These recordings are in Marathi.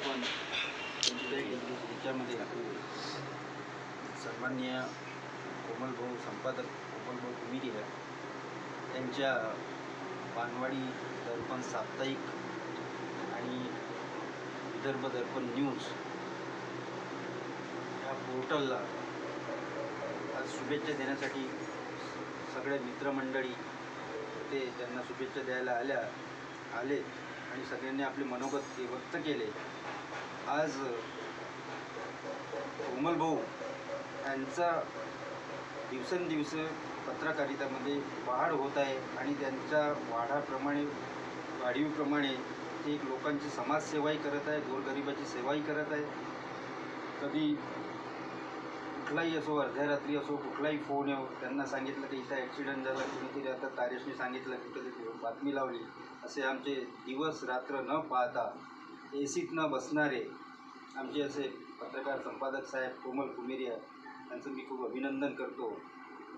आपण त्याच्यामध्ये सन्माननीय कोमलभाऊ संपादक कोमलभाऊ कुमेरिया यांच्या बाणवाडी दर्पण साप्ताहिक आणि विदर्भ दर्पण न्यूज या पोर्टलला आज शुभेच्छा देण्यासाठी सगळे मित्रमंडळी ते त्यांना शुभेच्छा द्यायला आले आणि सगळ्यांनी आपले मनोगत व्यक्त केले। आज कोमलभाऊ यांचा दिवसेंदिवस पत्रकारितेमध्ये वाढ होत आहे आणि त्यांच्या वाढीप्रमाणे ते एक लोकांची समाजसेवाही करत आहे, गोरगरिबाची सेवाही करत आहे। कधी कुठलाही असो, अर्ध्या रात्री असो, कुठलाही फोन येऊ, त्यांना सांगितलं की इथं ॲक्सिडेंट झाला, कुणीतरी आता कार्यशनी सांगितलं, कुठेतरी बातमी लावली, असे आमचे दिवस रात्र न पाहता एसीत न बसणारे आमचे असे पत्रकार संपादक साहेब कोमल कुमेरिया यांचं मी खूप अभिनंदन करतो।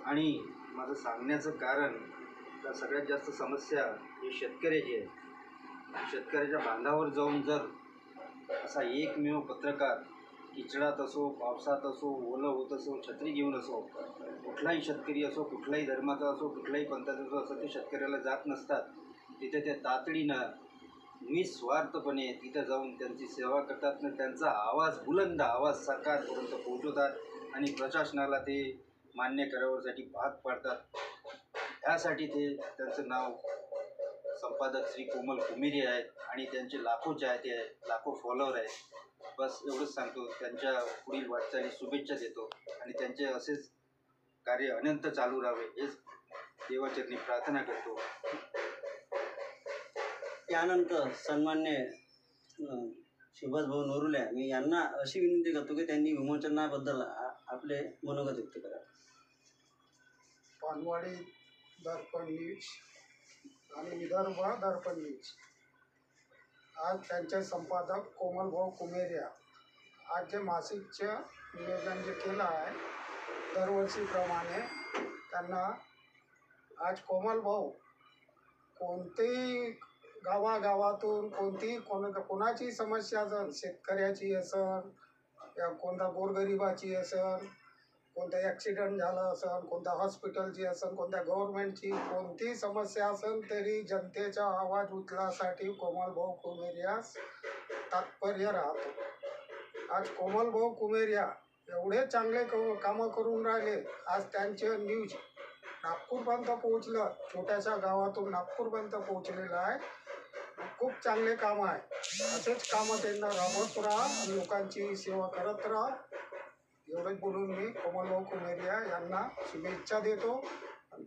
आणि माझं सांगण्याचं कारण तर सगळ्यात जास्त समस्या ही शेतकऱ्याची आहे। शेतकऱ्याच्या बांधावर जाऊन जर असा एकमेव पत्रकार किचडात असो, पावसात असो, ओलं होत असो, छत्री घेऊन असो, कुठलाही शेतकरी असो, कुठलाही धर्माचा असो, कुठलाही पंथाचा असो, ते शेतकऱ्याला जात नसतात। तिथे त्या तातडीनं निस्वार्थपणे तिथं जाऊन त्यांची सेवा करतात, त्यांचा आवाज, बुलंद आवाज सरकारपर्यंत पोहोचवतात आणि प्रशासनाला ते मान्य करावसाठी भाग पाडतात। ह्यासाठी ते त्यांचं नाव संपादक श्री कोमल कुमेरिया आहेत आणि त्यांचे लाखो चाहते आहेत, लाखो फॉलोअर आहेत। बस एवढंच सांगतो, त्यांच्या पुढील वाटचाली शुभेच्छा देतो आणि त्यांचे असेच कार्य अनंत चालू राहावे हेच देवाचरणी प्रार्थना करतो। त्यानंतर सन्मान्य सुभाषभाऊ नोरुल्या मी यांना अशी विनंती करतो की त्यांनी विमोचनाबद्दल आपले मनोगत व्यक्त करावे। बाणवाडी दर्पण न्यूज आणि विदर्भ दर्पण न्यूज आज त्यांचे संपादक कोमलभाऊ कुमेरिया आज जे मासिकचं नियोजन जे केलं आहे दरवर्षीप्रमाणे त्यांना आज कोमलभाऊ कोणतेही गावागावातून कोणाची समस्या असेल, शेतकऱ्याची असेल या कोणत्या गोरगरिबाची असेल, कोणता ॲक्सिडेंट झाला असेल, कोणत्या हॉस्पिटलची असेल, कोणत्या गव्हर्नमेंटची कोणतीही समस्या असेल तरी जनतेचा आवाज उचलासाठी कोमलभाऊ कुमेरिया तात्पर्य राहतो। आज कोमलभाऊ कुमेरिया एवढे चांगले कामं करून राहिले, आज त्यांचे न्यूज नागपूरपर्यंत पोहोचलं, छोट्याशा गावातून नागपूरपर्यंत पोहोचलेलं आहे। खूप चांगले काम आहे, असेच कामं त्यांना राबवत राहा, लोकांची सेवा करत राहा। एवढंच बोलून मी कोमलभाऊ कुमेरिया यांना शुभेच्छा देतो।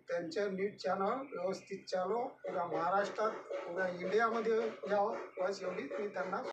त्यांचे न्यूज चॅनल व्यवस्थित चालू, पुऱ्या महाराष्ट्रात, पुऱ्या इंडियामध्ये यावं, बस एवढीच मी त्यांना